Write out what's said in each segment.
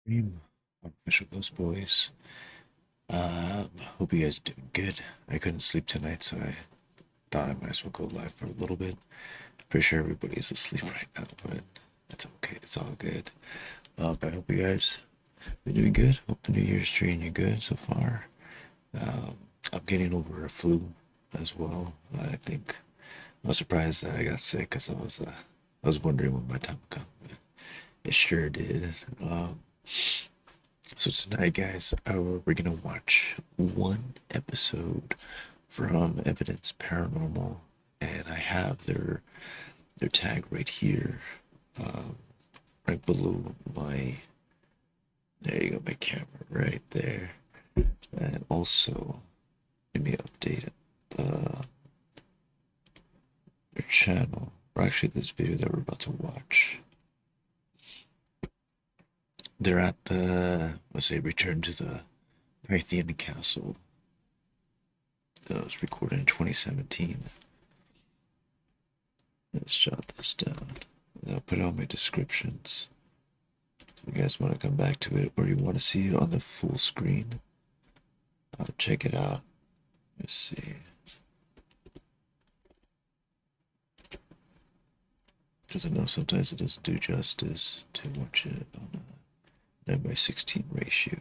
Stream. Official Ghost Boys. Hope you guys are doing good. I couldn't sleep tonight, so I thought I might as well go live for a little bit. Pretty sure everybody's asleep right now, but that's okay. It's all good. I hope you guys are doing good. Hope the New Year's treating you good so far. I'm getting over a flu as well. I think I was surprised that I got sick because I was wondering when my time would come, but it sure did. So tonight, guys, we're gonna watch one episode from Evidence Paranormal, and I have their tag right here, um, right below my. There you go, my camera right there, and also let me update their channel, or actually this video that we're about to watch. They're at let's say, Return to the Pythian Castle. That was recorded in 2017. Let's jot this down. I'll put it on my descriptions. So if you guys want to come back to it, or you want to see it on the full screen, check it out. Let's see. Because I know sometimes it doesn't do justice to watch it on a 9:16 ratio.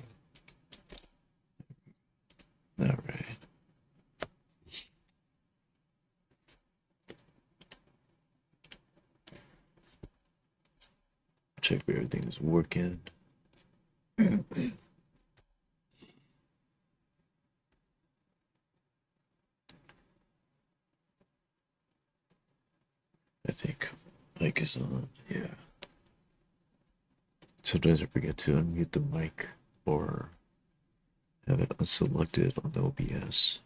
Alright. Check if everything is working. I think mic is on, yeah. Sometimes I forget to unmute the mic or have it unselected on the OBS.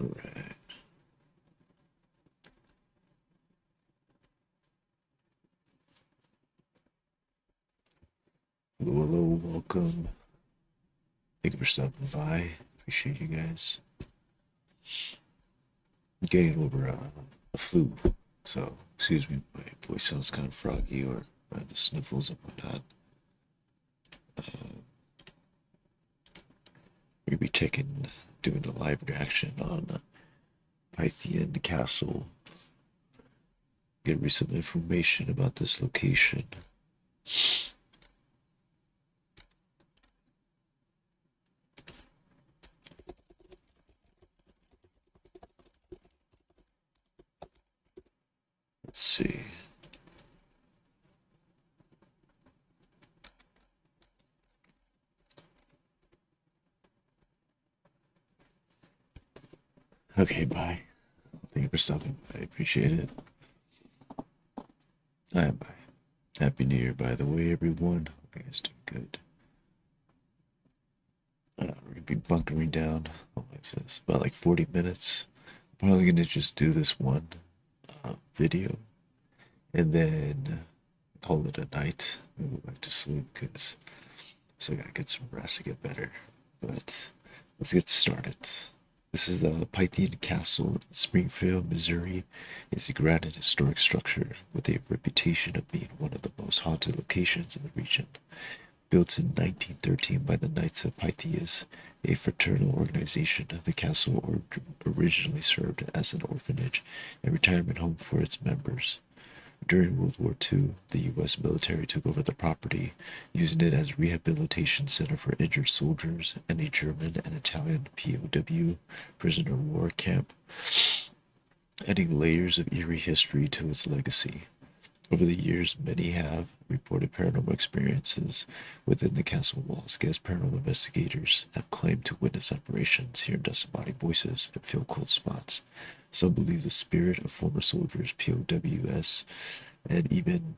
Alright. Hello, hello, welcome. Thank you for stopping by. Appreciate you guys. I'm getting over a flu, so excuse me, my voice sounds kind of froggy or the sniffles and whatnot. We'll be doing a live reaction on Pythian Castle. Get recent information about this location. Let's see. Okay, bye. Thank you for stopping by. I appreciate it. Bye. Happy New Year, by the way, everyone. Hope you guys doing good. We're gonna be bunkering down. What is this? About like 40 minutes. Probably gonna just do this one video and then call it a night. Go back to sleep because I gotta get some rest to get better. But let's get started. This is the Pythian Castle in Springfield, Missouri. It's a grand and historic structure with a reputation of being one of the most haunted locations in the region. Built in 1913 by the Knights of Pythias, a fraternal organization, the castle originally served as an orphanage and retirement home for its members. During World War II, the U.S. military took over the property, using it as a rehabilitation center for injured soldiers and a German and Italian POW prisoner of war camp, adding layers of eerie history to its legacy. Over the years, many have reported paranormal experiences within the castle walls. Guest paranormal investigators have claimed to witness apparitions, hear disembodied voices, and feel cold spots. Some believe the spirit of former soldiers, POWs, and even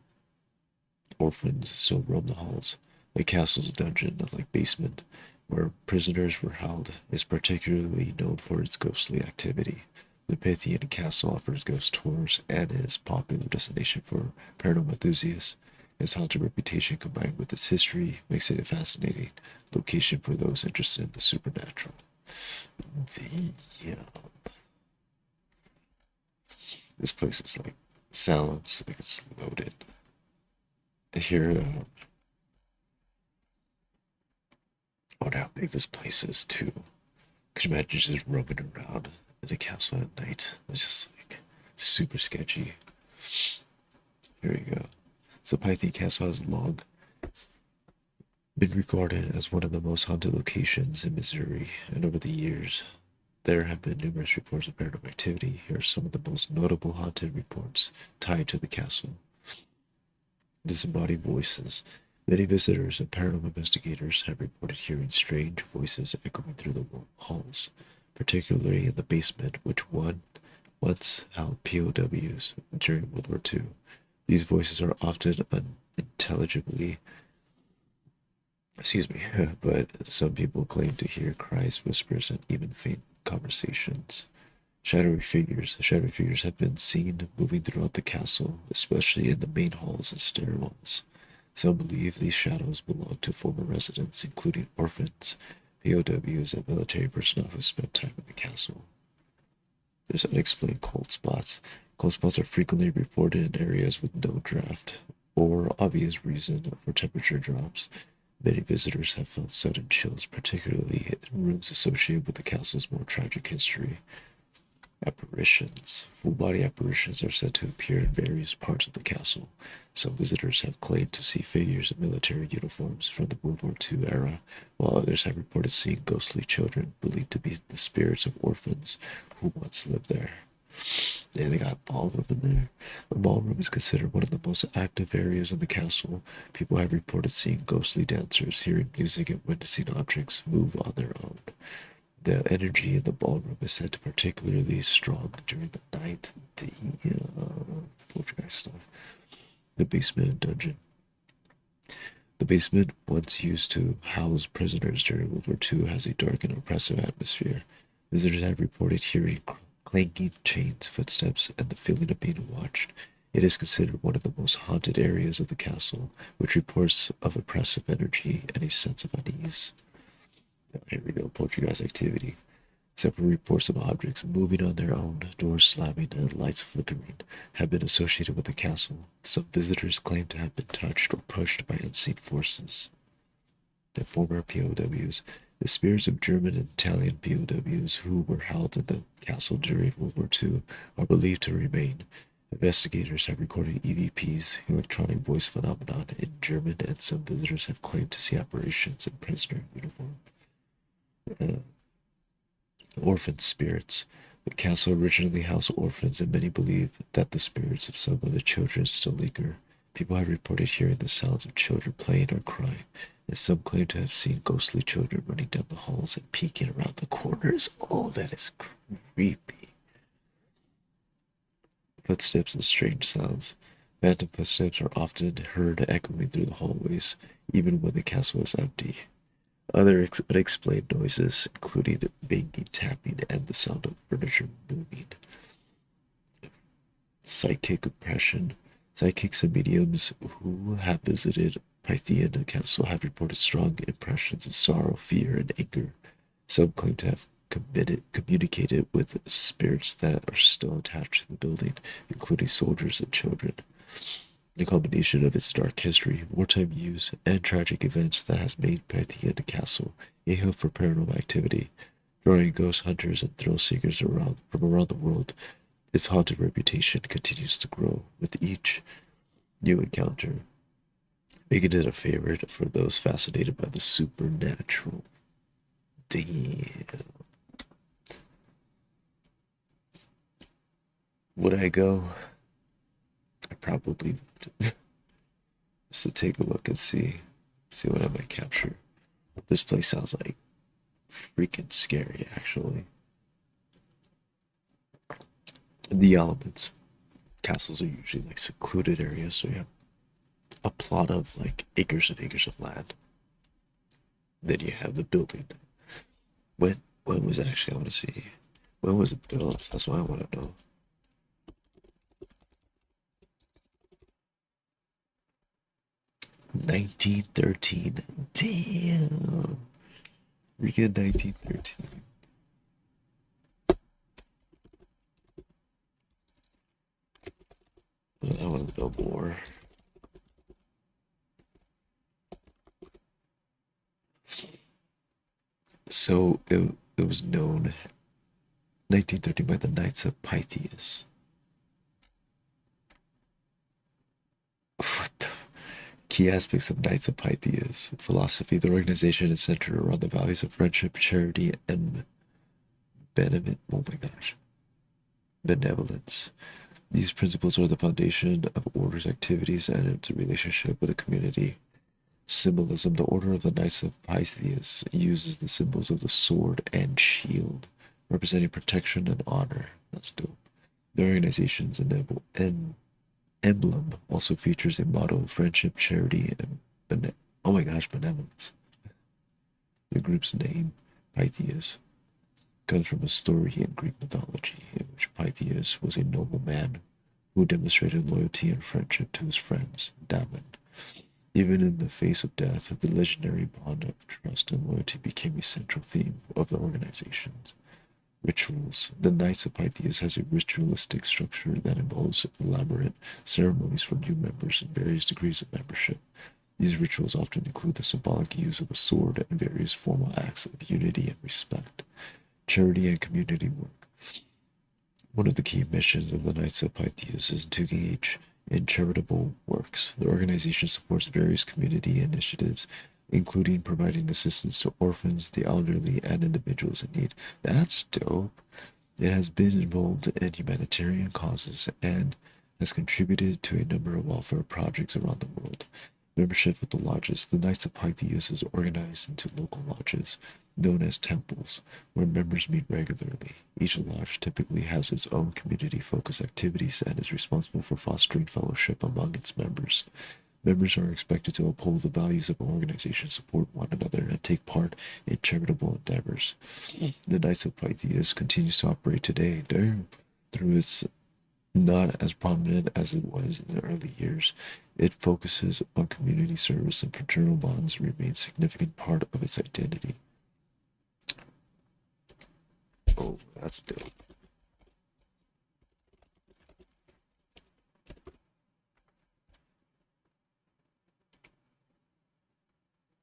orphans still roam the halls. The castle's dungeon, like basement, where prisoners were held, is particularly known for its ghostly activity. The Pythian Castle offers ghost tours and is a popular destination for paranormal enthusiasts. Its haunted reputation combined with its history makes it a fascinating location for those interested in the supernatural. The, this place is like, sounds like it's loaded. Here, I wonder how big this place is too. Could you imagine just roaming around in the castle at night? It's just like super sketchy. Here we go. So Pythian Castle has long been regarded as one of the most haunted locations in Missouri, and over the years, there have been numerous reports of paranormal activity. Here are some of the most notable haunted reports tied to the castle. Disembodied voices. Many visitors and paranormal investigators have reported hearing strange voices echoing through the halls, particularly in the basement, which once held POWs during World War II. These voices are often unintelligibly, but some people claim to hear cries, whispers, and even faint conversations. Shadowy figures have been seen moving throughout the castle, especially in the main halls and stairwells. Some believe these shadows belong to former residents, including orphans, POWs, and military personnel who spent time in the castle. There's unexplained cold spots. Cold spots are frequently reported in areas with no draft or obvious reason for temperature drops. Many visitors have felt sudden chills, particularly in rooms associated with the castle's more tragic history. Apparitions. Full body apparitions are said to appear in various parts of the castle. Some visitors have claimed to see figures in military uniforms from the World War II era, while others have reported seeing ghostly children believed to be the spirits of orphans who once lived there. Yeah, they got a ballroom in there. The ballroom is considered one of the most active areas in the castle. People have reported seeing ghostly dancers, hearing music, and witnessing objects move on their own. The energy in the ballroom is said to be particularly strong during the night. The poltergeist stuff. The basement dungeon. The basement, once used to house prisoners during World War II, has a dark and oppressive atmosphere. Visitors have reported hearing clanking chains, footsteps, and the feeling of being watched. It is considered one of the most haunted areas of the castle, which reports of oppressive energy and a sense of unease. Here we go, poltergeist activity. Several reports of objects moving on their own, doors slamming, and lights flickering have been associated with the castle. Some visitors claim to have been touched or pushed by unseen forces. The former POWs, the spirits of German and Italian POWs who were held in the castle during World War II are believed to remain. Investigators have recorded EVPs, electronic voice phenomenon, in German, and some visitors have claimed to see apparitions in prisoner uniform. Orphan spirits. The castle originally housed orphans, and many believe that the spirits of some of the children still linger. People have reported hearing the sounds of children playing or crying, and some claim to have seen ghostly children running down the halls and peeking around the corners. Oh, that is creepy. Footsteps and strange sounds. Phantom footsteps are often heard echoing through the hallways, even when the castle is empty. Other unexplained noises, including banging, tapping, and the sound of furniture moving. Psychic oppression. Psychics and mediums who have visited Pythian Castle have reported strong impressions of sorrow, fear, and anger. Some claim to have communicated with spirits that are still attached to the building, including soldiers and children. The combination of its dark history, wartime use, and tragic events that has made Pythian Castle a hub for paranormal activity, drawing ghost hunters and thrill seekers from around the world. Its haunted reputation continues to grow with each new encounter, making it a favorite for those fascinated by the supernatural. Damn. Would I go? I probably would. Just to take a look and see what I might capture. This place sounds like freaking scary, actually. The elements. Castles are usually like secluded areas, so you have a plot of like acres and acres of land. Then you have the building. When was it actually? I want to see. When was it built? That's what I want to know. 1913. Damn. Freaking 1913. I want to know more. So it was known 1930 by the Knights of Pythias. What the key aspects of Knights of Pythias philosophy? The organization is centered around the values of friendship, charity, and benevolence. Oh my gosh, benevolence. These principles are the foundation of order's activities and its relationship with the community. Symbolism. The Order of the Knights of Pythias uses the symbols of the sword and shield, representing protection and honor. That's dope. The organization's emblem also features a motto of friendship, charity, and oh my gosh, benevolence. The group's name, Pythias, comes from a story in Greek mythology in which Pythias was a noble man who demonstrated loyalty and friendship to his friends, Damon. Even in the face of death, the legendary bond of trust and loyalty became a central theme of the organization's rituals. The Knights of Pythias has a ritualistic structure that involves elaborate ceremonies for new members and various degrees of membership. These rituals often include the symbolic use of a sword and various formal acts of unity and respect. Charity and community work. One of the key missions of the Knights of Pythias is to engage in charitable works. The organization supports various community initiatives, including providing assistance to orphans, the elderly, and individuals in need. That's dope. It has been involved in humanitarian causes and has contributed to a number of welfare projects around the world. Membership with the lodges. The Knights of Pythias is organized into local lodges, known as temples, where members meet regularly. Each lodge typically has its own community-focused activities and is responsible for fostering fellowship among its members. Members are expected to uphold the values of an organization, support one another, and take part in charitable endeavors. The Knights of Pythias continues to operate today, through its not as prominent as it was in the early years. It focuses on community service and fraternal bonds remain a significant part of its identity. Oh, that's dope.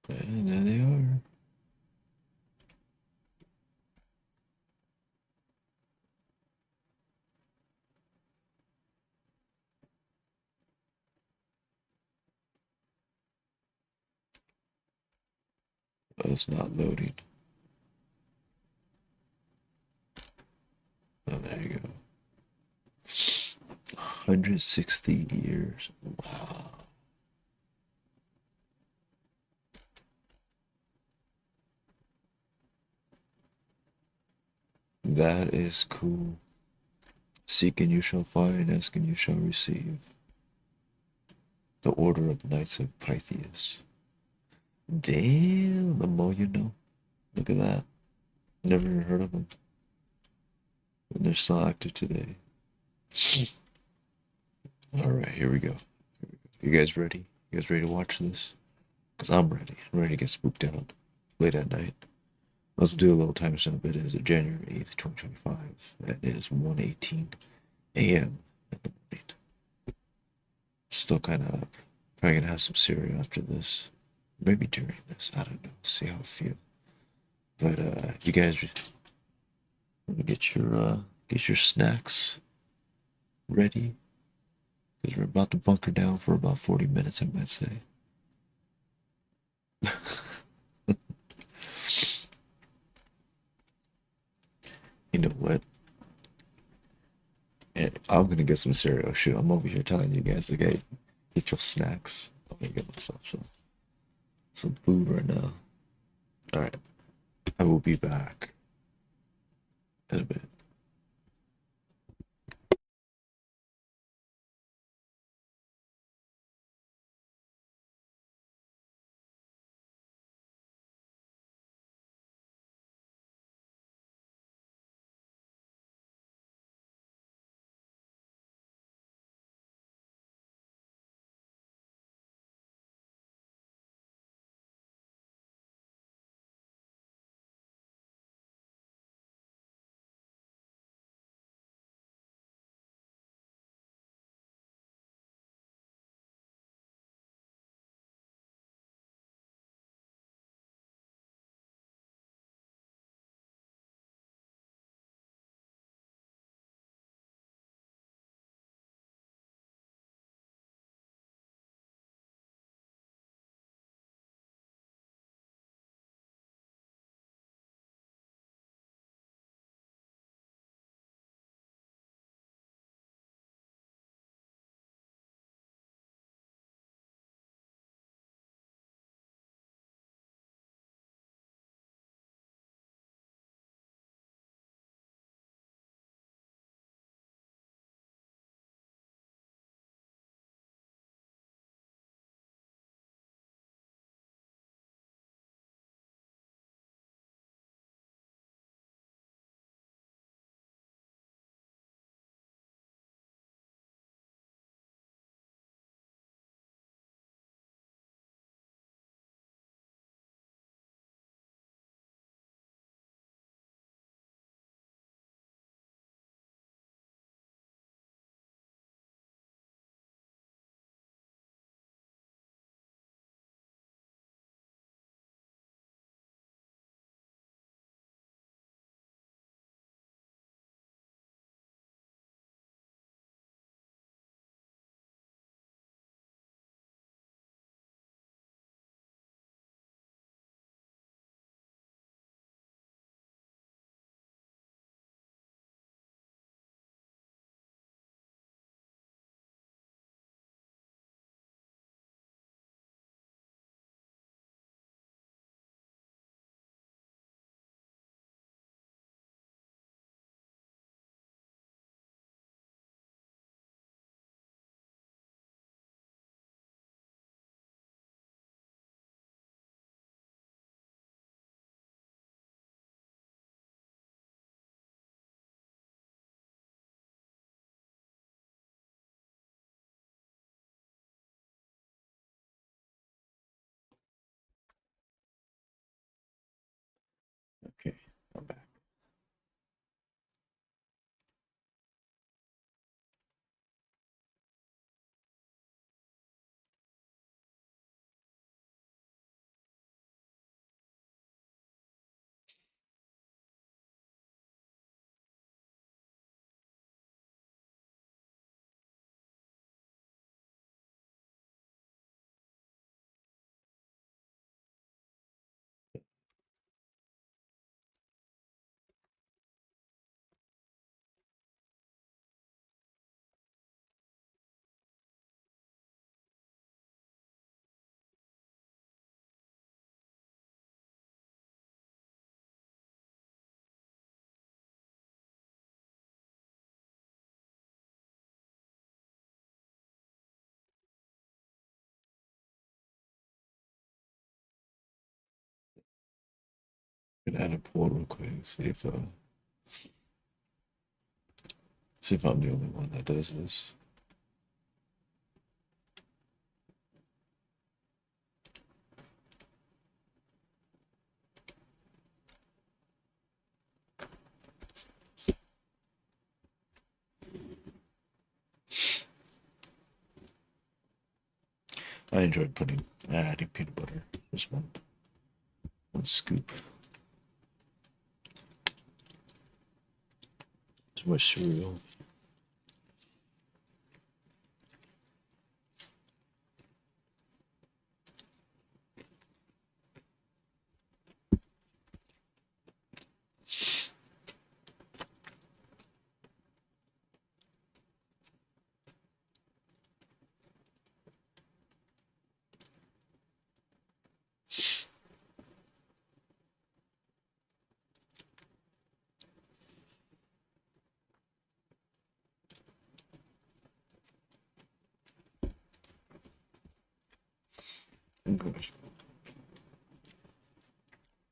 And there they are. Oh, it's not loading. Oh, there you go. 160 years. Wow. That is cool. Seek and you shall find, ask and you shall receive. The Order of Knights of Pythias. Damn, the more you know. Look at that. Never heard of them. And they're still active today. Alright, here we go. You guys ready? You guys ready to watch this? Because I'm ready. I'm ready to get spooked out late at night. Let's do a little timestamp. It is January 8th, 2025. And it is 1:18 a.m. in the morning. Still kind of up. Probably gonna have some cereal after this. Maybe during this. I don't know. See how I feel. But you guys get your snacks ready. Because we're about to bunker down for about 40 minutes, I might say. You know what? I'm gonna get some cereal. Shoot, I'm over here telling you guys to get your snacks. I'm gonna get myself some food right now. All right, I will be back in a bit. Okay, I'm back. I'm gonna add a poll real quick. See if I'm the only one that does this. I enjoyed adding peanut butter. Just one scoop. Too much cereal.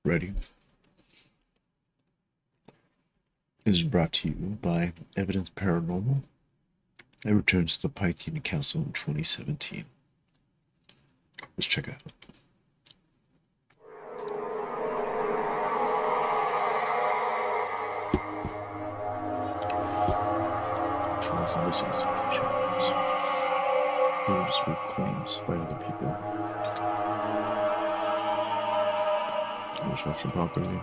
Ready? This is brought to you by Evidence Paranormal. It returns to the Pythian Castle in 2017. Let's check it out. Trials and misinterpretations. Here to disprove claims by other people. Instruction properly.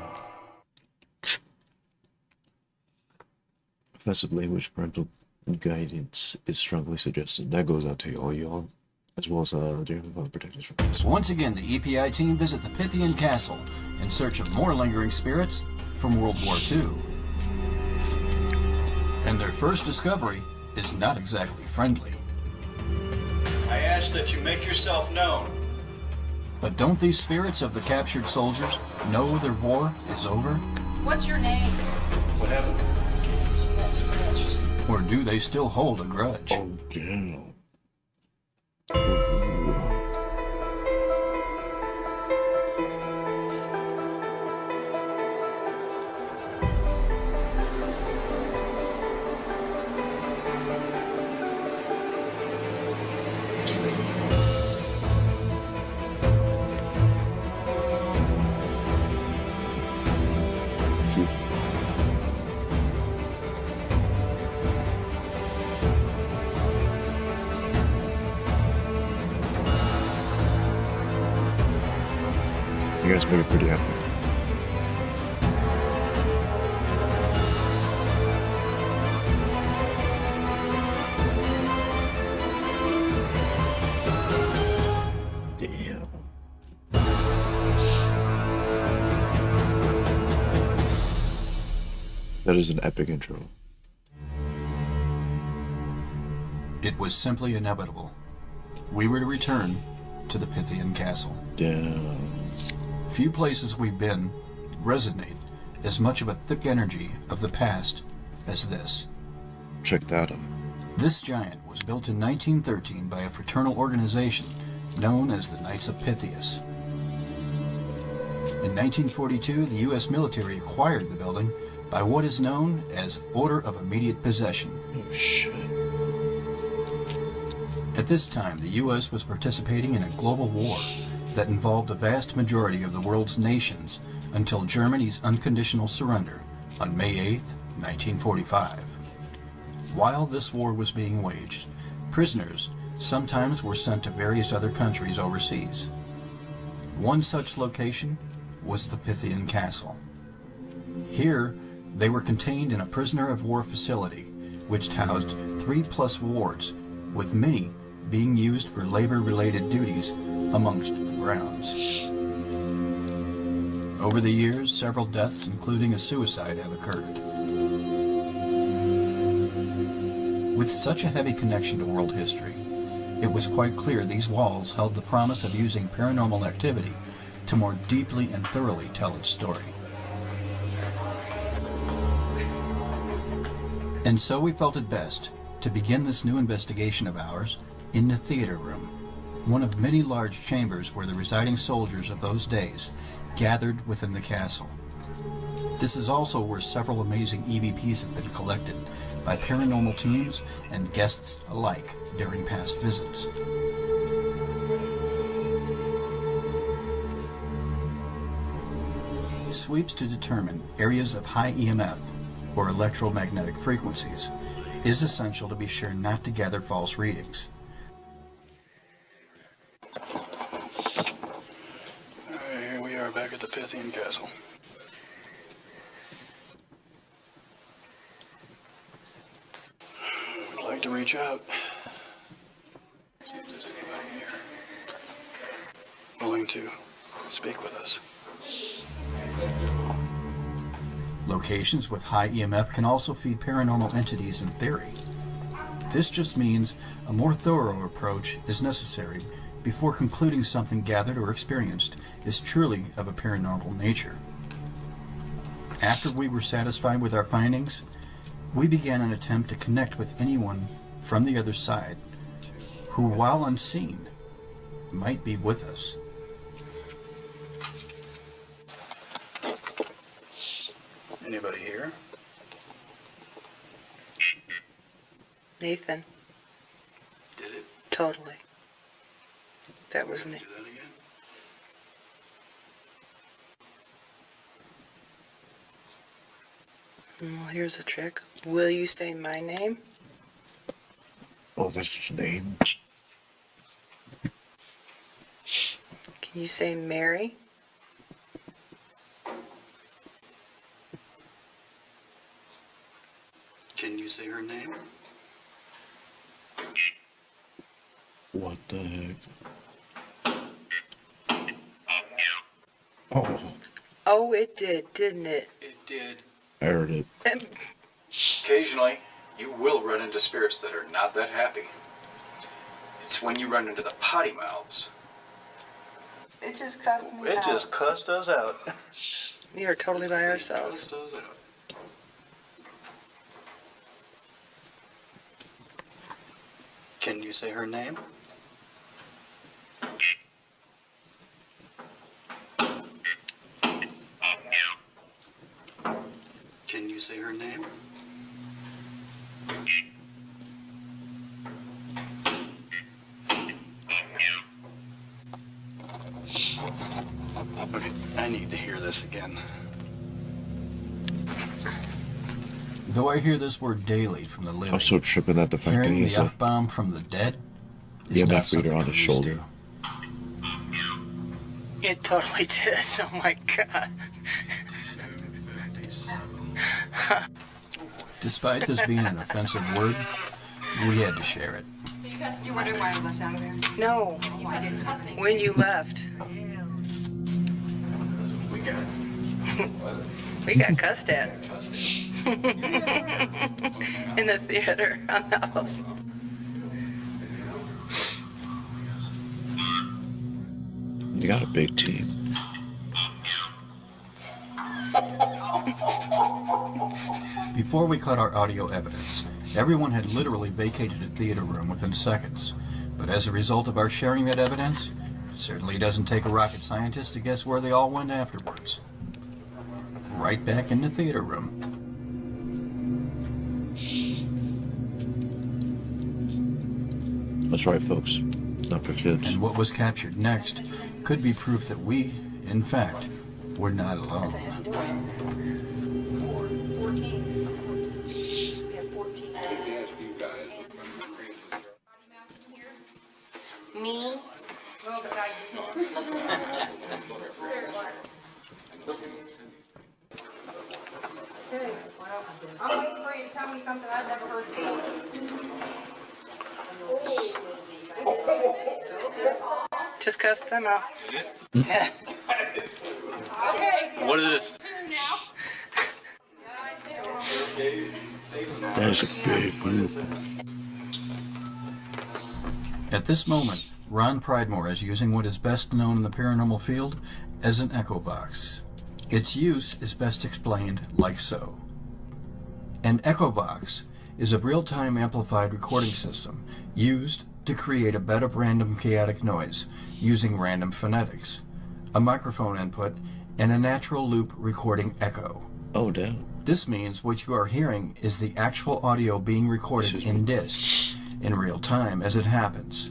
Offensive language, parental guidance is strongly suggested. That goes out to all y'all, as well as German and protectors from this. Once again, the EPI team visit the Pythian Castle in search of more lingering spirits from World War II. And their first discovery is not exactly friendly. I ask that you make yourself known. But don't these spirits of the captured soldiers know their war is over? What's your name? What happened? That's finished. Or do they still hold a grudge? Oh, damn. Shoot. You guys better be pretty happy. Damn. That is an epic intro. It was simply inevitable. We were to return to the Pythian Castle. Damn. Few places we've been resonate as much of a thick energy of the past as this. Check that out. This giant was built in 1913 by a fraternal organization known as the Knights of Pythias. In 1942, the U.S. military acquired the building by what is known as Order of Immediate Possession. Oh, shit. At this time, the U.S. was participating in a global war that involved a vast majority of the world's nations until Germany's unconditional surrender on May 8, 1945. While this war was being waged, prisoners sometimes were sent to various other countries overseas. One such location was the Pythian Castle. Here, they were contained in a prisoner of war facility, which housed 3+ wards, with many being used for labor-related duties amongst the grounds. Over the years, several deaths, including a suicide, have occurred. With such a heavy connection to world history, it was quite clear these walls held the promise of using paranormal activity to more deeply and thoroughly tell its story. And so we felt it best to begin this new investigation of ours in the theater room, one of many large chambers where the residing soldiers of those days gathered within the castle. This is also where several amazing EVPs have been collected by paranormal teams and guests alike during past visits. Sweeps to determine areas of high EMF, or electromagnetic frequencies, is essential to be sure not to gather false readings. Alright, here we are back at the Pythian Castle. We'd like to reach out. See if there's anybody here willing to speak with us. Locations with high EMF can also feed paranormal entities in theory. This just means a more thorough approach is necessary before concluding something gathered or experienced is truly of a paranormal nature. After we were satisfied with our findings, we began an attempt to connect with anyone from the other side who, while unseen, might be with us. Anybody here? Nathan, Did it? totally. That was Do me. that again? Well, here's the trick. Will you say my name? Oh, that's his name. Can you say Mary? Can you say her name? What the heck? Oh, Oh, it did, didn't it? It did. I heard it. Occasionally, you will run into spirits that are not that happy. It's when you run into the potty mouths. It just cussed me It out. just cussed us out. We are totally by It ourselves. cussed us out. Can you say her name? Can you say her name? Okay, I need to hear this again. Though I hear this word daily from the living, I'm so tripping at the fact that hearing the he's a F-bomb from the dead is EMF not reader something on I'm his used shoulder. to. It totally did. Oh my God. Despite this being an offensive word, we had to share it. So you got some You wondering why I left out of there? No, you got some cussing. when you left, We got it. we got cussed at. In the theater on the house. You got a big team. Before we cut our audio evidence, everyone had literally vacated the theater room within seconds. But as a result of our sharing that evidence, it certainly doesn't take a rocket scientist to guess where they all went afterwards. Right back in the theater room. That's right, folks. Not for kids. And what was captured next could be proof that we, in fact, were not alone. 14. We have 14. Me? Well, beside you. There it was. Okay, well, I'm waiting for you to tell me something I've never heard before. Just cussed them out. Okay. What is this? Two now. That's a big group. At this moment, Ron Pridemore is using what is best known in the paranormal field as an echo box. Its use is best explained like so. An echo box is a real-time amplified recording system used to create a bed of random chaotic noise using random phonetics, a microphone input, and a natural loop recording echo. Oh, damn. This means what you are hearing is the actual audio being recorded in disc in real time as it happens.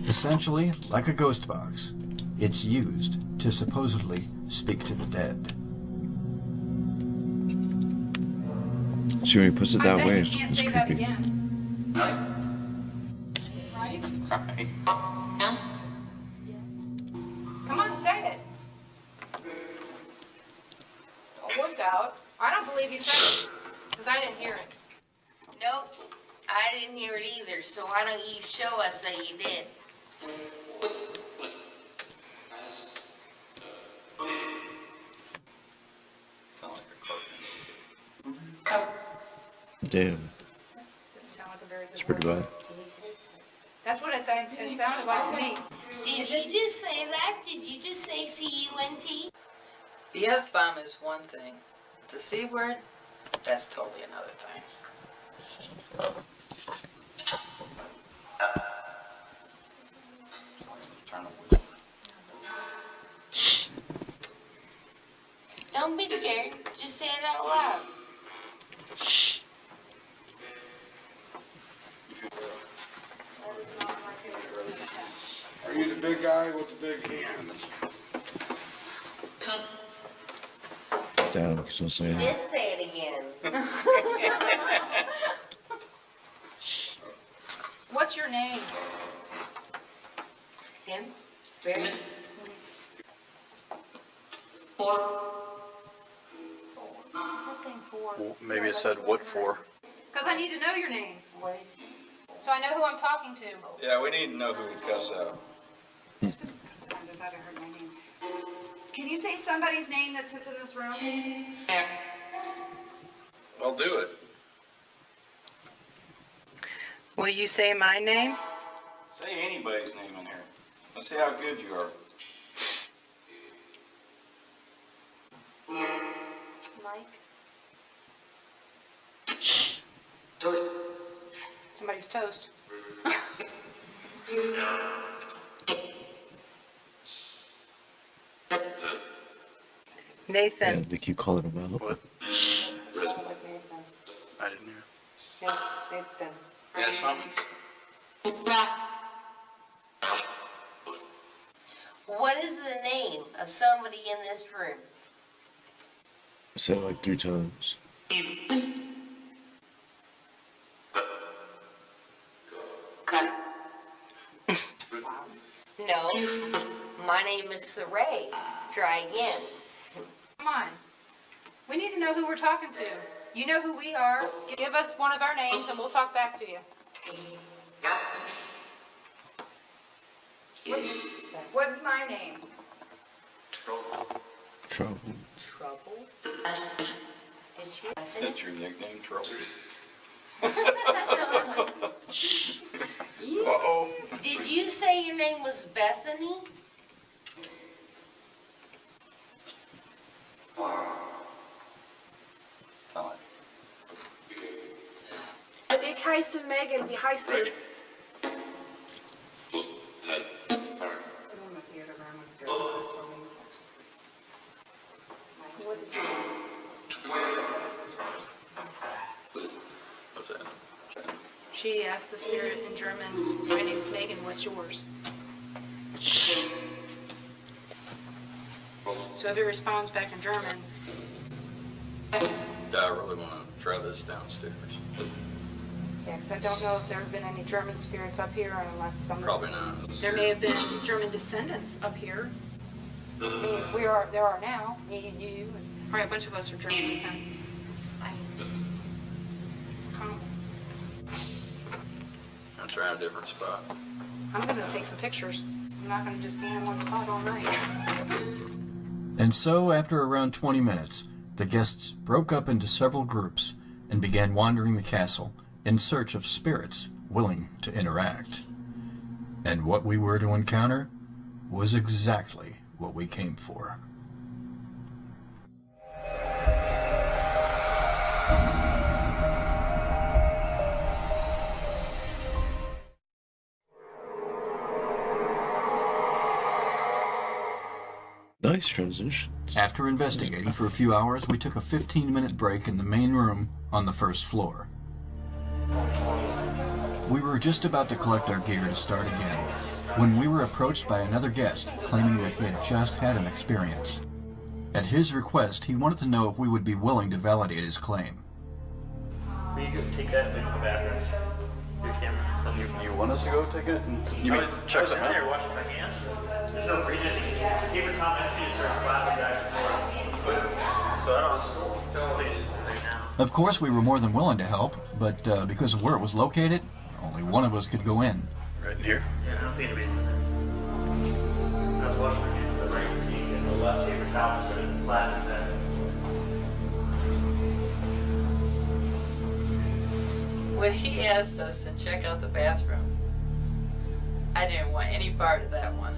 Essentially, like a ghost box, it's used to supposedly speak to the dead. See, when he puts it I that bet way, you it's, can't it's say that creepy. again. Right? Come on, say it. Don't voice out. I don't believe you said it, because I didn't hear it. Nope. I didn't hear it either, so why don't you show us that you did? Sound like a cartoon. Damn. That didn't sound like a very good It's pretty word. bad. That's what it sounded like to me. Did you just say that? Did you just say C-U-N-T? The F-bomb is one thing. The C word, that's totally another thing. Sound like an eternal Don't be scared. Just say it out loud. Are you the big guy with the big hands? Down, because don't say Did it. say it again. What's your name? Him? Spirit? I'm saying four. Well, maybe it said what for. Because I need to know your name, What is he? so I know who I'm talking to. Yeah, we need to know who would cuss out. I thought I heard my name. Can you say somebody's name that sits in this room? Well, do it. Will you say my name? Say anybody's name in here. Let's see how good you are. Mike? Somebody's toast. Nathan. And they keep calling him out. What? I didn't hear. Yeah, Nathan. Yeah, something. What is the name of somebody in this room? I said it like 3 times. No. My name is Saray. Try again. Come on. We need to know who we're talking to. You know who we are. Give us one of our names and we'll talk back to you. What's my name? Trouble. Trouble? Is she? That's your nickname, Trouble? Uh-oh. Did you say your name was Bethany? Sound like Ich heiße Megan, wie heißt du? what's that? She asked the spirit in German, my name's Megan, what's yours? So if it responds back in German, I really want to try this downstairs. yeah, because I don't know if there have been any German spirits up here unless some. Probably not. There may have been German descendants up here. I mean, there are now, me and you, and probably a bunch of us are German descent. It's common. I'll try a different spot. I'm gonna take some pictures. I'm not gonna just stand in one spot all night. And so, after around 20 minutes, the guests broke up into several groups and began wandering the castle in search of spirits willing to interact. And what we were to encounter was exactly what we came for. Nice transition. After investigating for a few hours, we took a 15-minute break in the main room on the first floor. We were just about to collect our gear to start again when we were approached by another guest claiming that he had just had an experience. At his request, he wanted to know if we would be willing to validate his claim. Will you go take that into the bathroom? Your camera. You want us to go take it? You mean check something in there out? washing my hands. There's no reason to keep it Tom empty to start flat back and forth. So I don't tell these right now. Of course, we were more than willing to help, but because of where it was located, only one of us could go in. Right in here? Yeah, I don't think anybody's in there. I was washing my hands in the right seat and the left paper towel so it flat as that. When he asked us to check out the bathroom, I didn't want any part of that one.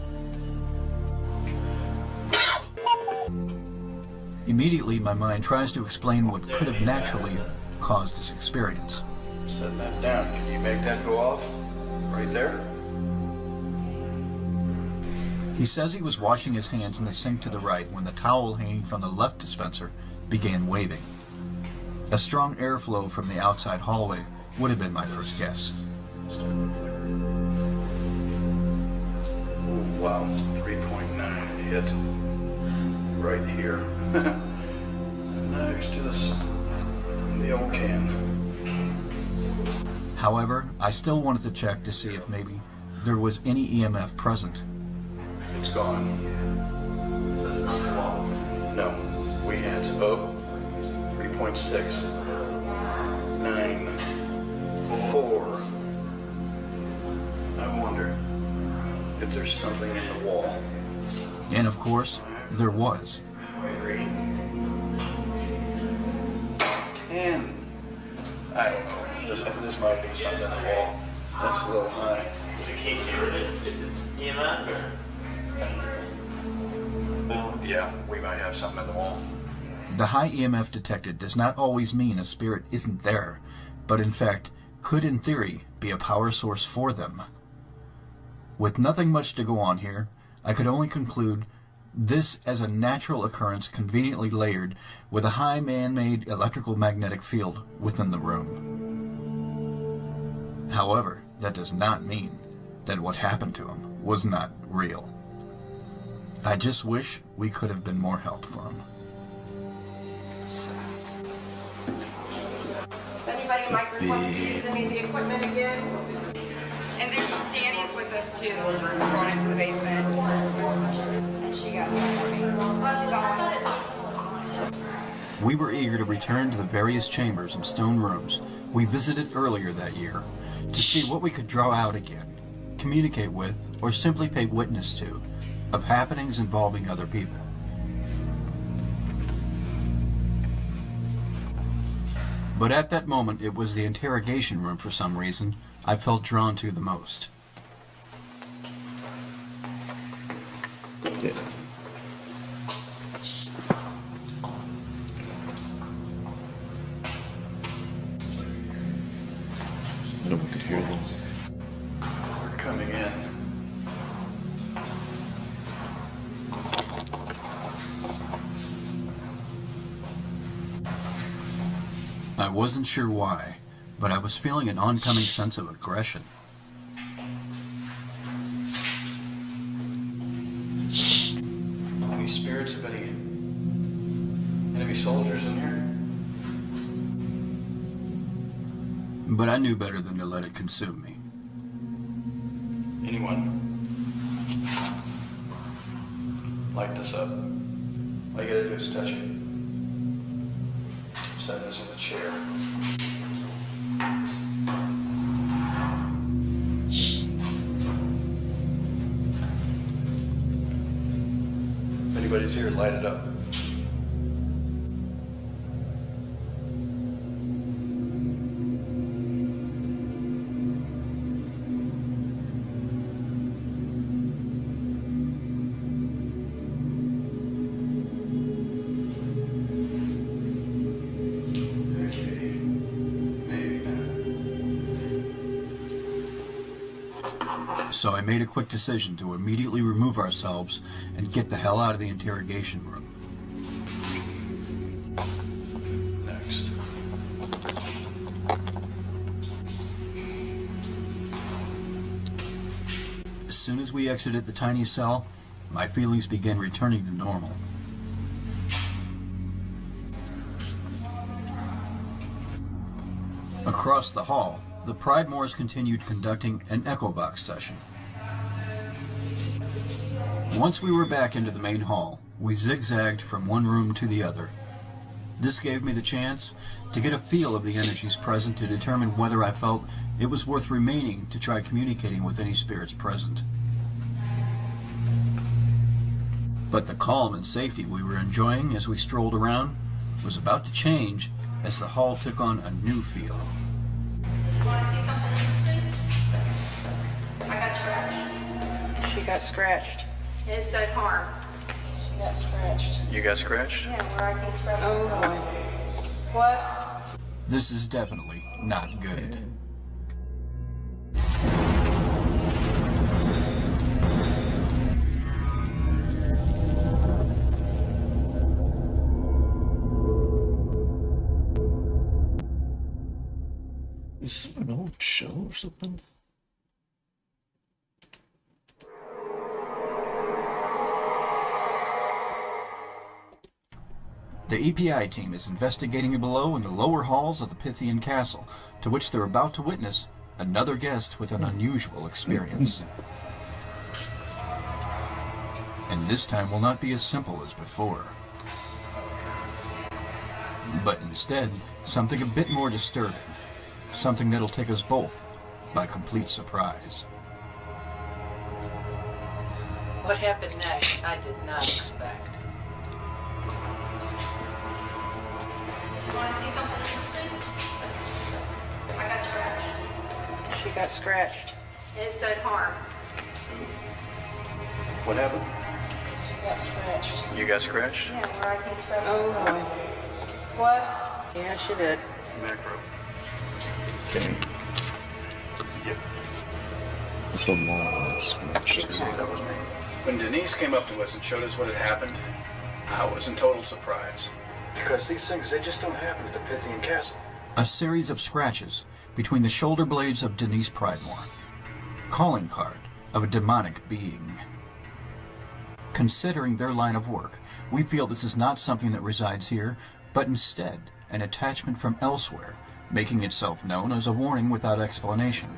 Immediately, my mind tries to explain what could have naturally caused this experience. Setting that down. Can you make that go off? Right there? He says he was washing his hands in the sink to the right when the towel hanging from the left dispenser began waving. A strong airflow from the outside hallway would have been my first guess. Wow, 3.9 hit right here. Next to the old can. However, I still wanted to check to see if maybe there was any EMF present. It's gone. No, we had 3.6, 9, 4. I wonder if there's something in the wall. And of course, there was. 3, 10. I don't know. This might be something in the wall. That's a little high. Did you keep hearing it? Is it EMF or? Well, yeah, we might have something in the wall. The high EMF detected does not always mean a spirit isn't there, but in fact could in theory be a power source for them. With nothing much to go on here, I could only conclude this as a natural occurrence conveniently layered with a high man-made electrical magnetic field within the room. However, that does not mean that what happened to him was not real. I just wish we could have been more help for him. If anybody in microphone uses any of the equipment again? And then Danny's with us too. We're going into the basement. And she got she's all We were eager to return to the various chambers and stone rooms we visited earlier that year to see what we could draw out again, communicate with, or simply pay witness to of happenings involving other people. But at that moment, it was the interrogation room for some reason I felt drawn to the most. Yeah. No one could hear them. We're coming in. I wasn't sure why, but I was feeling an oncoming sense of aggression. Any spirits of any enemy soldiers in here? But I knew better than to let it consume me. Anyone? Light this up. All you gotta do is touch it. Set this in the chair. If anybody's here, light it up. So I made a quick decision to immediately remove ourselves and get the hell out of the interrogation room. Next. As soon as we exited the tiny cell, my feelings began returning to normal. Across the hall, the Pridemores continued conducting an echo box session. Once we were back into the main hall, we zigzagged from one room to the other. This gave me the chance to get a feel of the energies present to determine whether I felt it was worth remaining to try communicating with any spirits present. But the calm and safety we were enjoying as we strolled around was about to change as the hall took on a new feel. You want to see something interesting? I got scratched. She got scratched. It said harm. She got scratched. You got scratched? Yeah, where I can scratch Oh myself. boy. What? This is definitely not good. show or something? The EPI team is investigating below in the lower halls of the Pythian Castle, to which they're about to witness another guest with an unusual experience. And this time will not be as simple as before. But instead, something a bit more disturbing. Something that'll take us both by complete surprise. What happened next, I did not expect. You want to see something interesting? I got scratched. She got scratched. It said harm. What happened? She got scratched. You got scratched? Yeah, where I can scratch Oh myself. boy. What? Yeah, she did. Macro. Dang. Yep. It's a long scratch. That was me. When Denise came up to us and showed us what had happened, I was in total surprise. Because these things, they just don't happen at the Pythian Castle. A series of scratches between the shoulder blades of Denise Pridemore. Calling card of a demonic being. Considering their line of work, we feel this is not something that resides here, but instead an attachment from elsewhere, making itself known as a warning without explanation.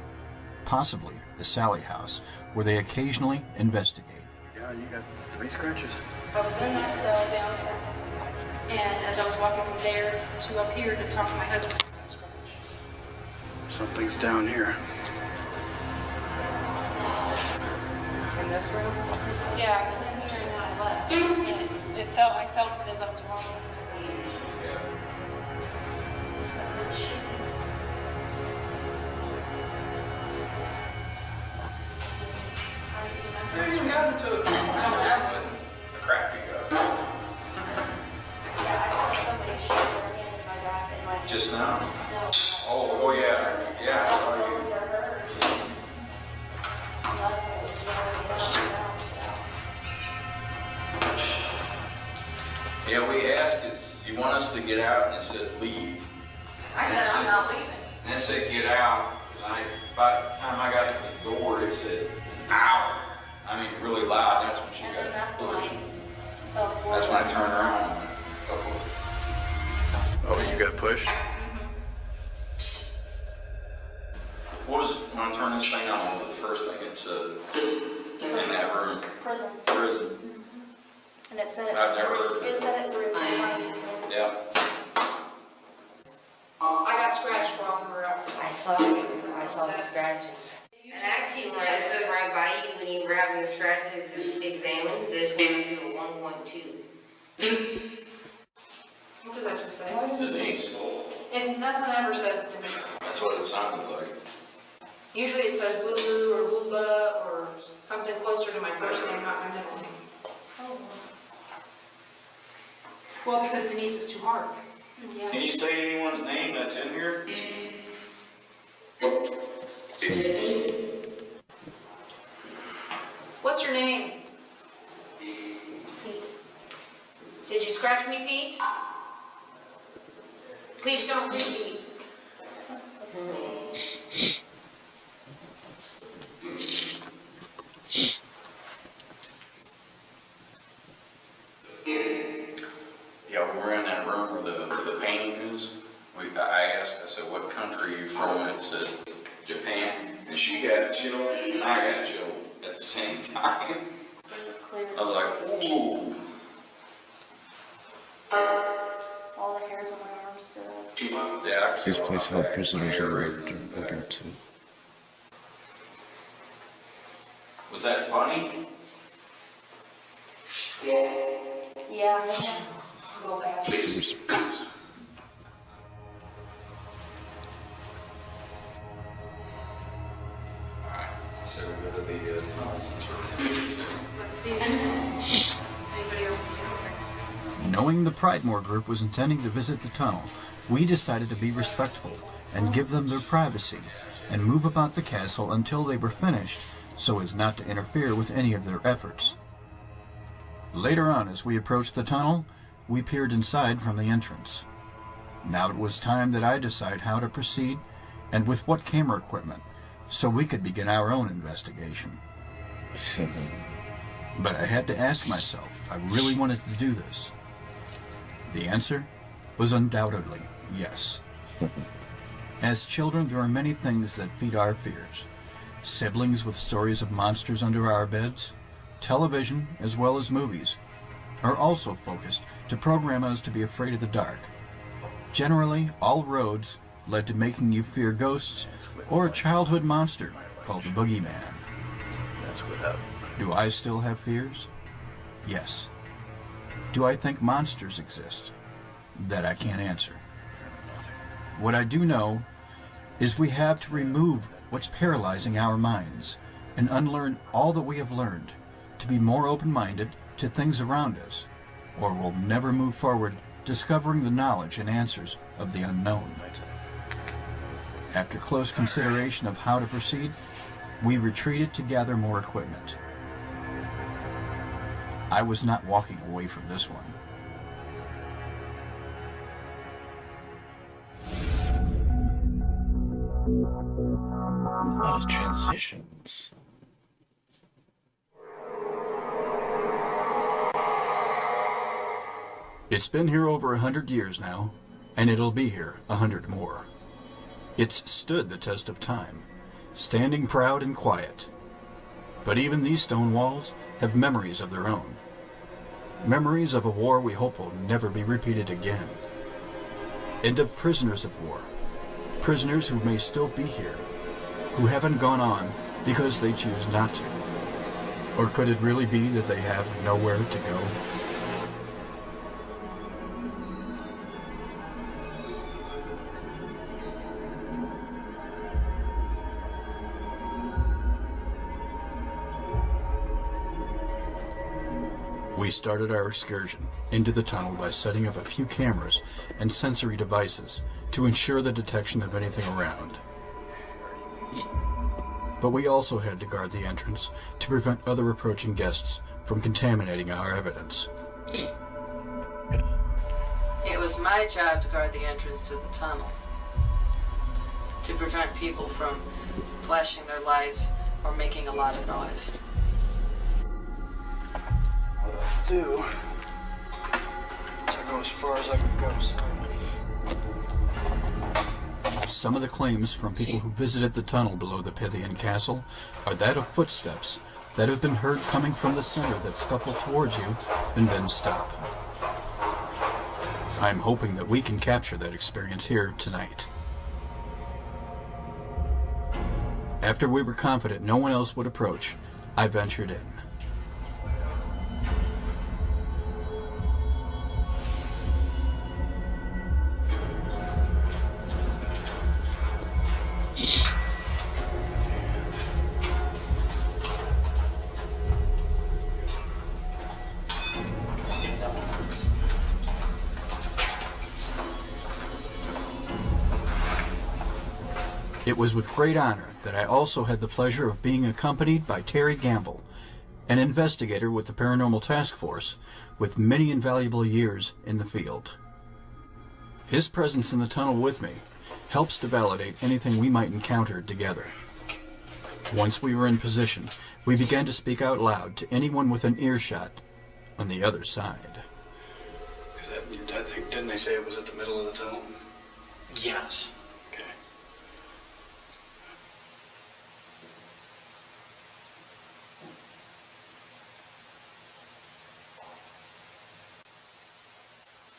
Possibly the Sally House, where they occasionally investigate. Yeah, you got 3 scratches. I was in that cell down there. And as I was walking from there to up here to talk to my husband, I got scratched. Something's down here. In this room? Yeah, I was in here and then I left. And I felt it as I was walking. You got into the crappy Somebody shot their hand in my back and my Just now? no. Oh yeah. Yeah, I saw you. Yeah, we asked it, do you want us to get out? And it said, leave. I said, I'm not leaving. And it said, get out. And by the time I got to the door, it said, ow. I mean, really loud. That's when she And got then that's when pushed. That's That's when I turned around. And Oh, you got pushed? what was, when I turned this thing on, what was the first thing it said in that room? prison. Prison. And it said it. I've never heard of it. It said it 3 times. Yeah. I got scratched while we were out. I saw the scratches. And actually, when I stood right by you, when you were having the scratches examined, this one was you at 1.2. What did I just say? Denise. And nothing ever says Denise. That's what it sounded like. Usually it says Lulu or Lula or something closer to my first name, not my middle name. Well, because Denise is too hard. Can you say anyone's name that's in here? What's your name? Pete. Did you scratch me, Pete? Please don't repeat. Yeah, we were in that room where the painting is. I asked, I said, what country are you from? And it said, Japan. And she got chilled, and I got chilled at the same time. I was like, ooh. All the hairs on my arms stood up. Yeah, This place held prisoners of war during World War II. Was that funny? Yeah, go past. It's a response. So we go to the tunnels and sort of. Let's see if anybody else is in here. Knowing the Pridemore group was intending to visit the tunnel, we decided to be respectful and give them their privacy and move about the castle until they were finished so as not to interfere with any of their efforts. Later on, as we approached the tunnel, we peered inside from the entrance. Now it was time that I decide how to proceed and with what camera equipment, so we could begin our own investigation. But I had to ask myself if I really wanted to do this. The answer was undoubtedly yes. As children, there are many things that feed our fears. Siblings with stories of monsters under our beds, television, as well as movies, are also focused to program us to be afraid of the dark. Generally, all roads led to making you fear ghosts or a childhood monster called the boogeyman. That's what happened. Do I still have fears? Yes. Do I think monsters exist? That I can't answer. What I do know is we have to remove what's paralyzing our minds and unlearn all that we have learned to be more open-minded to things around us, or we'll never move forward discovering the knowledge and answers of the unknown. After close consideration of how to proceed, we retreated to gather more equipment. I was not walking away from this one. A lot of transitions. It's been here over 100 years now, and it'll be here 100 more. It's stood the test of time, standing proud and quiet. But even these stone walls have memories of their own. Memories of a war we hope will never be repeated again. And of prisoners of war. Prisoners who may still be here, who haven't gone on because they choose not to. Or could it really be that they have nowhere to go? We started our excursion into the tunnel by setting up a few cameras and sensory devices to ensure the detection of anything around. But we also had to guard the entrance to prevent other approaching guests from contaminating our evidence. It was my job to guard the entrance to the tunnel, to prevent people from flashing their lights or making a lot of noise. What I'll do is I go as far as I can go, son. Some of the claims from people who visited the tunnel below the Pythian Castle are that of footsteps that have been heard coming from the center that scuffle towards you and then stop. I'm hoping that we can capture that experience here tonight. After we were confident no one else would approach, I ventured in. It was with great honor that I also had the pleasure of being accompanied by Terry Gamble, an investigator with the Paranormal Task Force with many invaluable years in the field. His presence in the tunnel with me helps to validate anything we might encounter together. Once we were in position, we began to speak out loud to anyone within earshot on the other side. I think, didn't they say it was at the middle of the tunnel? Yes. Okay.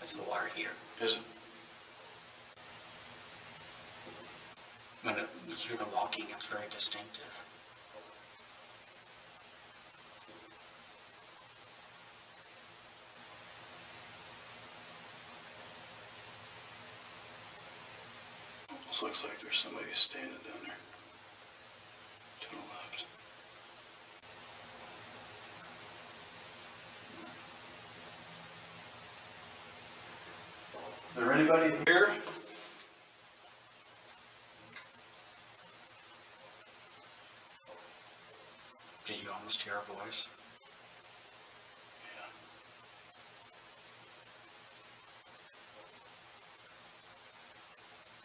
That's the water heater. Is it? When you hear the walking, it's very distinctive. Almost looks like there's somebody standing down there. To the left. Is there anybody here? Did you almost hear a voice?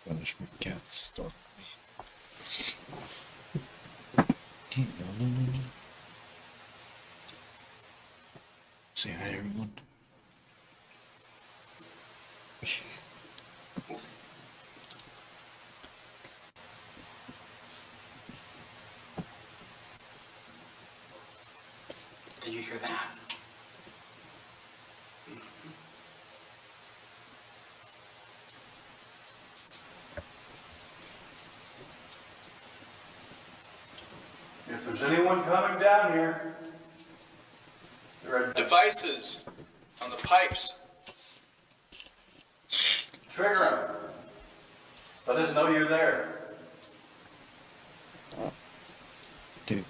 Yeah. Punishment cats stalk me. No, no, no, no. Say hi, everyone. Did you hear that? If there's anyone coming down here, there are devices on the pipes. Trigger them. Let us know you're there. Dude.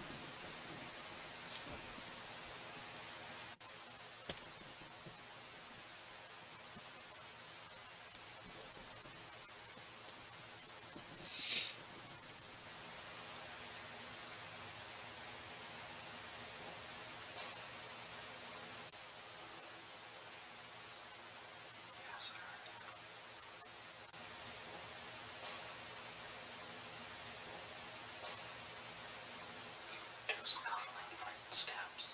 Two scuffling footsteps.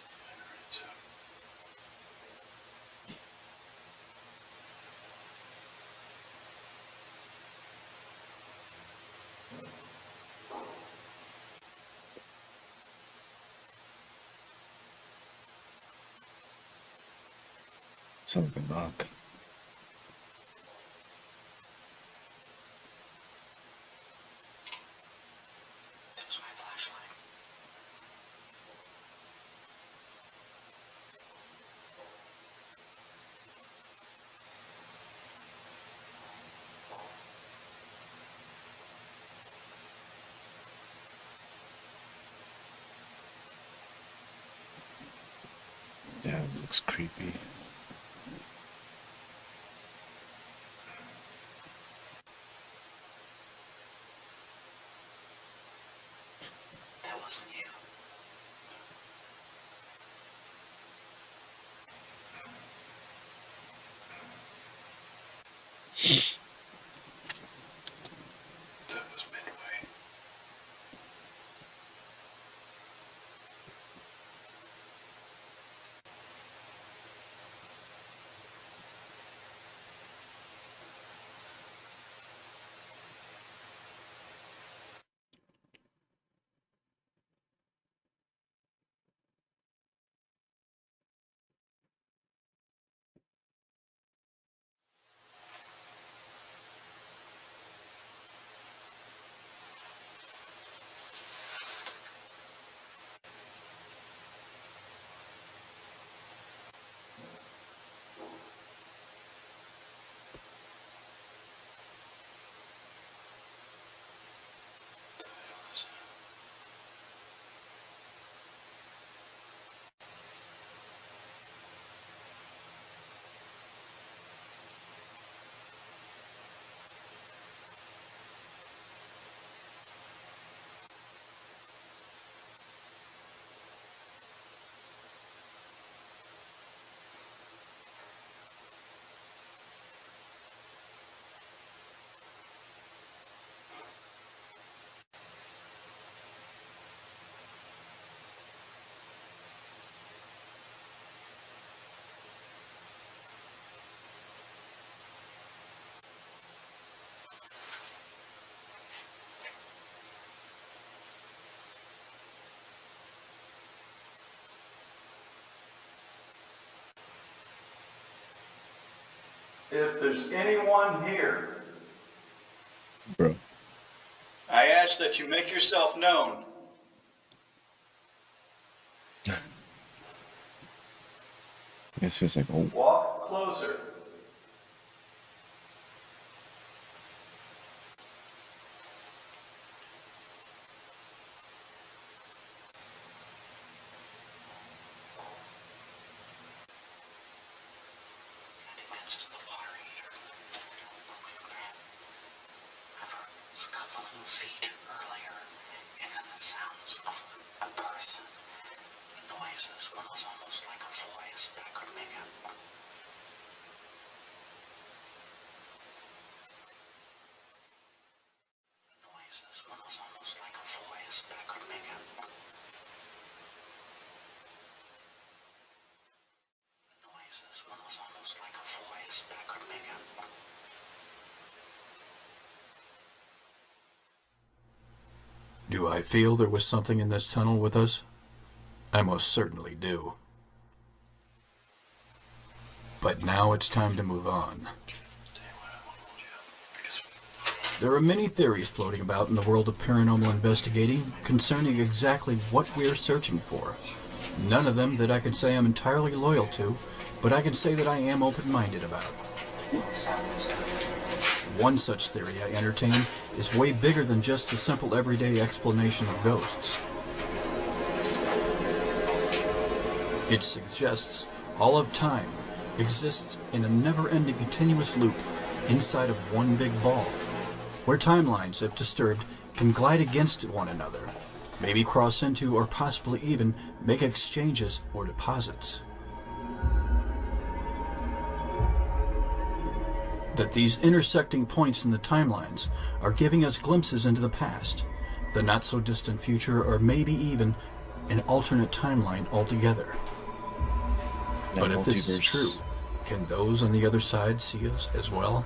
Sounds like a knock. That was my flashlight. Damn, it looks creepy. That wasn't you. That was Midway. If there's anyone here, Bro. I ask that you make yourself known. This feels like old. Walk closer. I think that's just the water heater. I've heard scuffling feet earlier, and then the sounds of a person. The noises, one was almost like a voice, but I couldn't make out. The noises, one was almost like a voice, but I couldn't make out. voices when it was almost like a voice, but I couldn't make out. Do I feel there was something in this tunnel with us? I most certainly do. But now it's time to move on. There are many theories floating about in the world of paranormal investigating concerning exactly what we're searching for. None of them that I can say I'm entirely loyal to, but I can say that I am open-minded about. One such theory I entertain is way bigger than just the simple everyday explanation of ghosts. It suggests all of time exists in a never-ending continuous loop inside of one big ball, where timelines, if disturbed, can glide against one another, maybe cross into or possibly even make exchanges or deposits. That these intersecting points in the timelines are giving us glimpses into the past, the not-so-distant future, or maybe even an alternate timeline altogether. But if this is true, can those on the other side see us as well?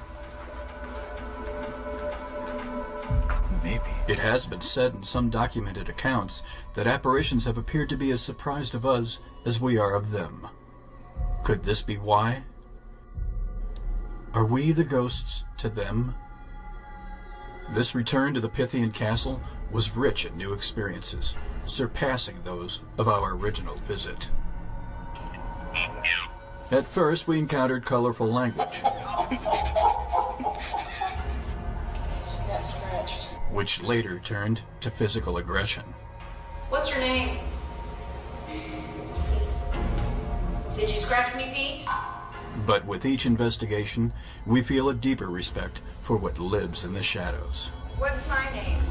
Maybe. It has been said in some documented accounts that apparitions have appeared to be as surprised of us as we are of them. Could this be why? Are we the ghosts to them? This return to the Pythian Castle was rich in new experiences, surpassing those of our original visit. At first, we encountered colorful language, which later turned to physical aggression. What's your name? Did you scratch me, Pete? But with each investigation, we feel a deeper respect for what lives in the shadows. What's my name?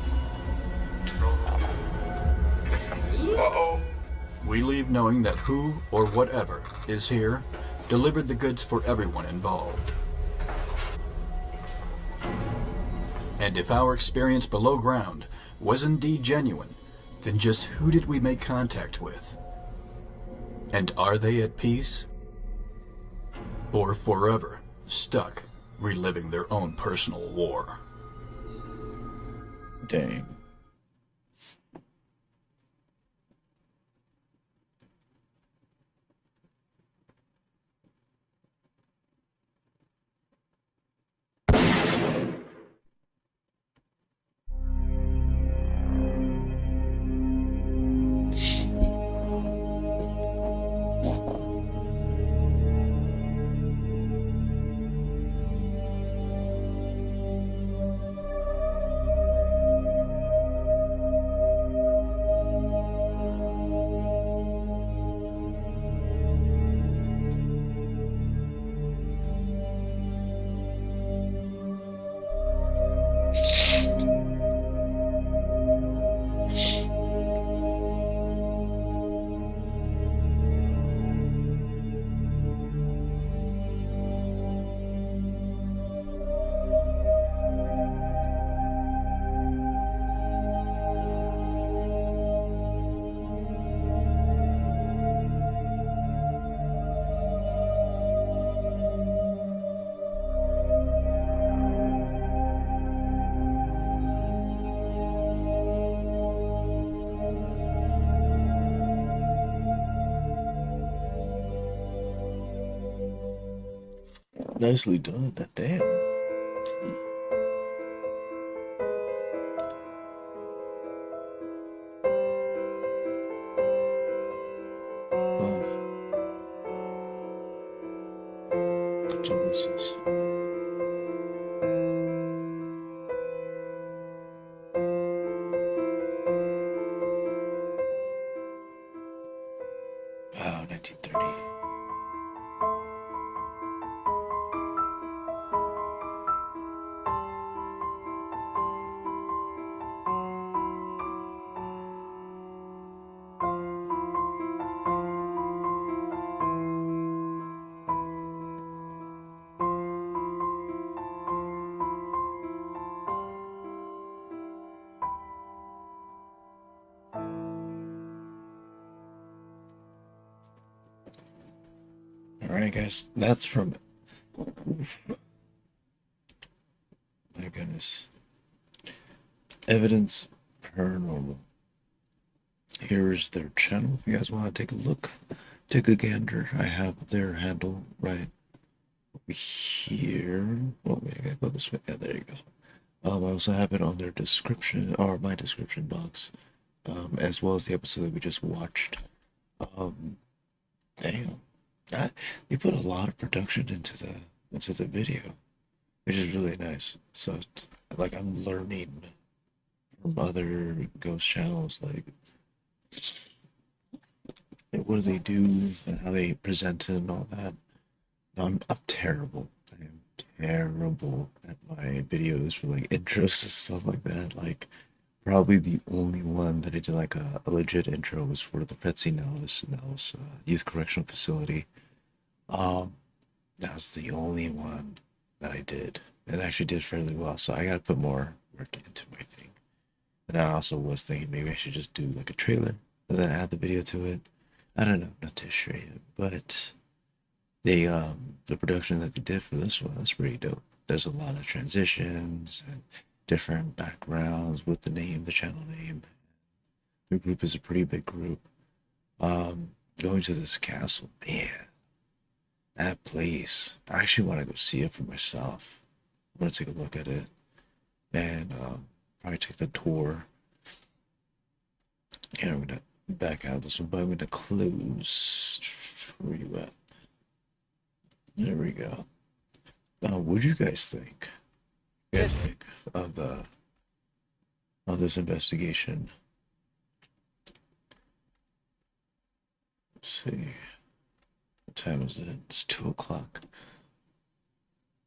Uh-oh. We leave knowing that who or whatever is here delivered the goods for everyone involved. And if our experience below ground was indeed genuine, then just who did we make contact with? And are they at peace? Or forever stuck reliving their own personal war? Dang. Nicely done. Damn. Condolences. Wow, 1930. Alright, guys, that's from. Oof. My goodness. Evidence Paranormal. Here's their channel if you guys want to take a look. Take a gander. I have their handle right over here. Oh, wait, I gotta go this way. Yeah, there you go. I also have it on their description, or my description box, as well as the episode that we just watched. Damn, they put a lot of production into the video, which is really nice. So, like, I'm learning from other ghost channels, like what do they do and how they present it and all that. I'm terrible. I am terrible at my videos for like intros and stuff like that. Like, probably the only one that I did like a legit intro was for the fraternal, and that was youth correctional facility. Um, that was the only one that I did, and actually did fairly well. So I gotta put more work into my thing. And I also was thinking maybe I should just do like a trailer and then add the video to it. I don't know, not too sure yet, but they the production that they did for this one is pretty dope. There's a lot of transitions and different backgrounds with the name, the channel name. The group is a pretty big group. Going to this castle, man, that place. I actually want to go see it for myself. I want to take a look at it and probably take the tour. And I'm gonna back out of this one, but I'm gonna close. Where you at? There we go. What'd you guys think? You guys think of this investigation? Let's see. What time is it? It's 2 o'clock.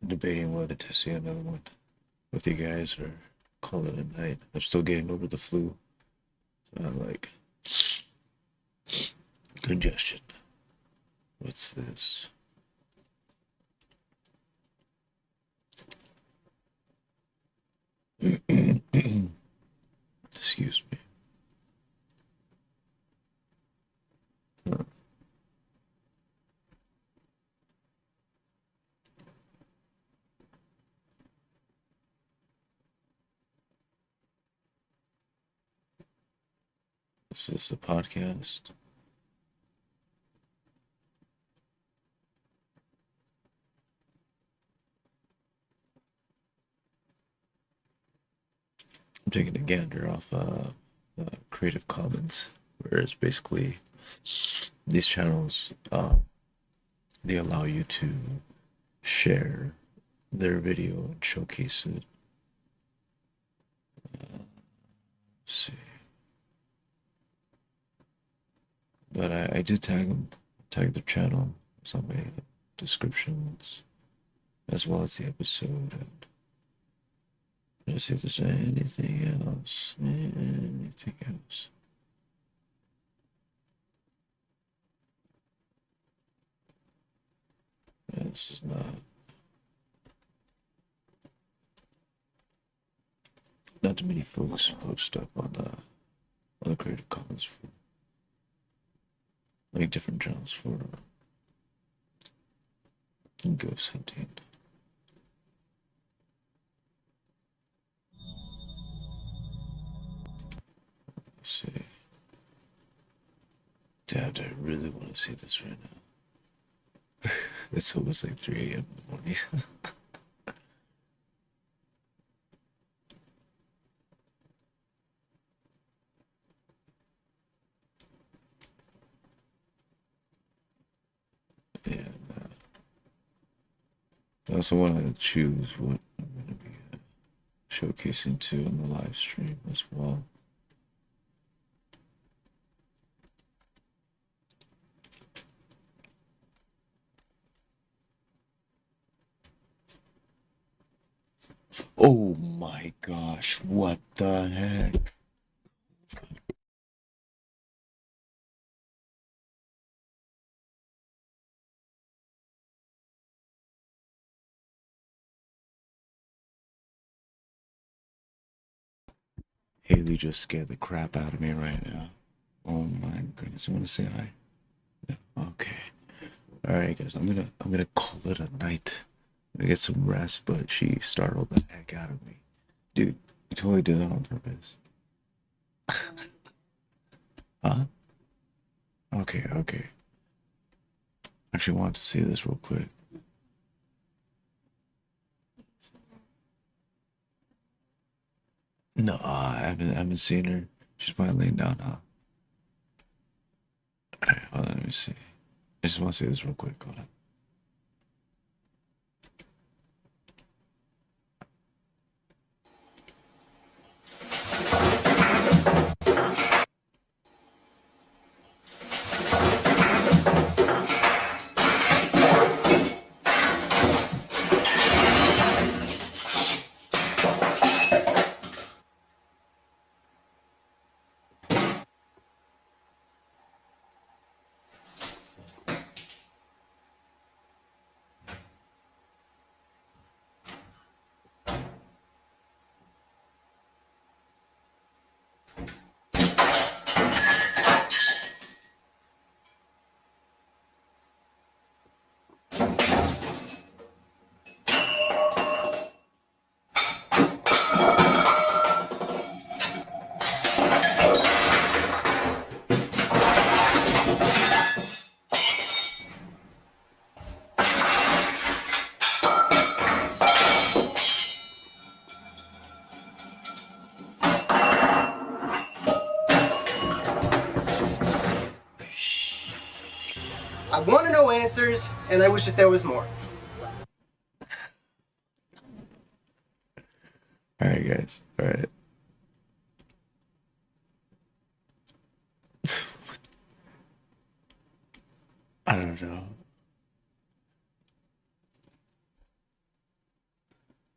I'm debating whether to see another one with you guys or call it a night. I'm still getting over the flu. So I'm like congestion. What's this? Excuse me. Huh. Is this a podcast? I'm taking a gander off Creative Commons, where it's basically these channels, they allow you to share their video and showcase it. Let's see. But I did tag their channel. It's on my descriptions, as well as the episode. And let's see if there's anything else. Anything else. Yeah, this is not too many folks post up on the Creative Commons for like different channels for ghost hunting. Let's see. Dad, I really want to see this right now. It's almost like 3 a.m. in the morning. And I also want to choose what I'm going to be showcasing to in the live stream as well. Oh my gosh, what the heck? Haley just scared the crap out of me right now. Oh my goodness, you want to say hi? Yeah. Okay. Alright guys, I'm gonna call it a night. I'm gonna get some rest, but she startled the heck out of me. Dude, you totally did that on purpose. Huh? Okay, okay. Actually want to see this real quick. No, I haven't seen her. She's probably laying down, huh? Alright, hold on, let me see. I just want to see this real quick. Hold on. I want to know answers, and I wish that there was more. Alright guys, alright. I don't know.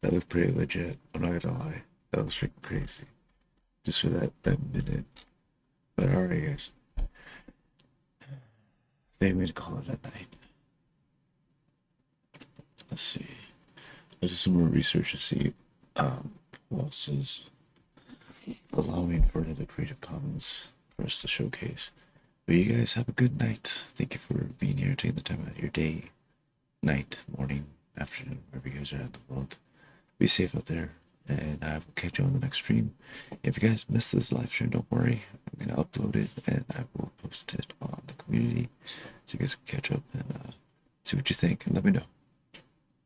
That looked pretty legit, I'm not gonna lie. That was freaking crazy. Just for that minute. But alright guys. I think I'm gonna call it a night. Let's see. I'll do some more research to see what else is allowing for the Creative Commons for us to showcase. But you guys have a good night. Thank you for being here, taking the time out of your day, night, morning, afternoon, wherever you guys are at in the world. Be safe out there, and I will catch you on the next stream. If you guys missed this live stream, don't worry. I'm gonna upload it and I will post it on the community so you guys can catch up and see what you think and let me know.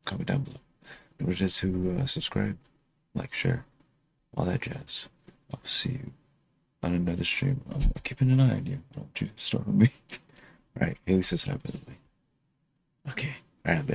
Comment down below. Don't forget to subscribe, like, share, all that jazz. I'll see you on another stream. I'm keeping an eye on you. I don't want you to start with me. Alright, Haley says hi, by the way. Okay, alright, later.